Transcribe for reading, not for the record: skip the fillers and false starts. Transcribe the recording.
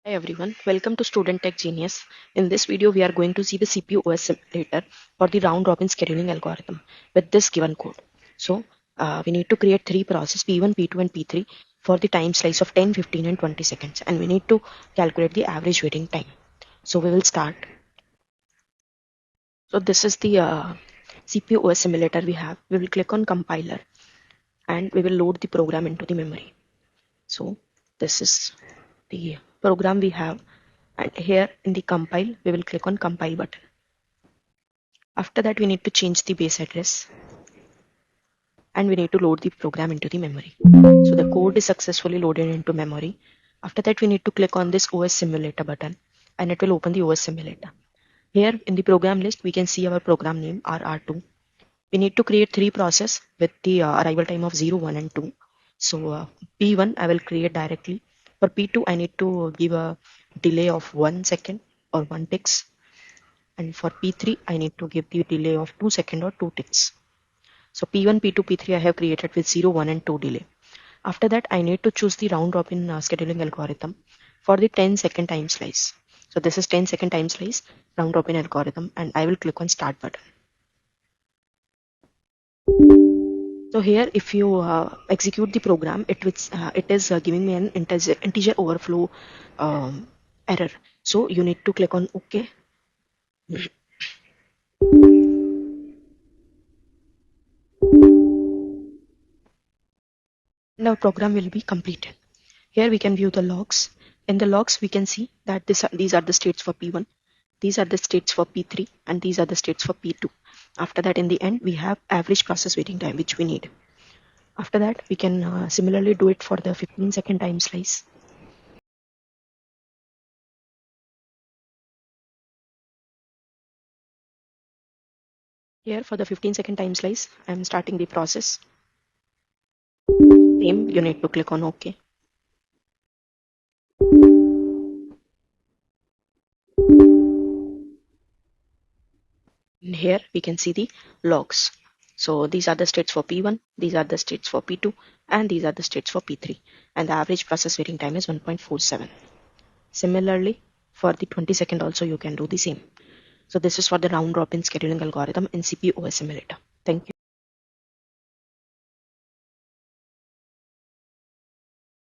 Hi everyone, welcome to Student Tech Genius. In this video, we are going to see the CPU OS simulator for the round robin scheduling algorithm with this given code. So, we need to create three processes P1, P2, and P3 for the time slice of 10, 15, and 20 seconds, and we need to calculate the average waiting time. So, we will start. So, this is the CPU OS simulator we have. We will click on compiler and we will load the program into the memory. So, this is the program we have, and here in the compile we will click on compile button. After that we need to change the base address and we need to load the program into the memory. So the code is successfully loaded into memory. After that we need to click on this OS simulator button and it will open the OS simulator. Here in the program list we can see our program name RR2. We need to create three processes with the arrival time of 0, 1 and 2. So P1 I will create directly. For P2 I need to give a delay of 1 second or 1 ticks, and for P3 I need to give the delay of 2 seconds or 2 ticks. So P1, P2, P3 I have created with 0, 1 and 2 delay. After that I need to choose the round robin scheduling algorithm for the 10-second time slice. So this is 10-second time slice round robin algorithm, and I will click on start button. So here if you execute the program, it is giving me an integer overflow error. So you need to click on OK. Now program will be completed. Here we can view the logs. In the logs we can see that these are the states for P1, these are the states for P3, and these are the states for P2. After that in the end we have average process waiting time which we need. After that we can similarly do it for the 15-second time slice. Here for the 15-second time slice I am starting the process. Same, you need to click on OK. And here we can see the logs. So these are the states for P1, these are the states for P2, and these are the states for P3. And the average process waiting time is 1.47. Similarly, for the 20-second also you can do the same. So this is for the round robin scheduling algorithm in CPU OS simulator. Thank you.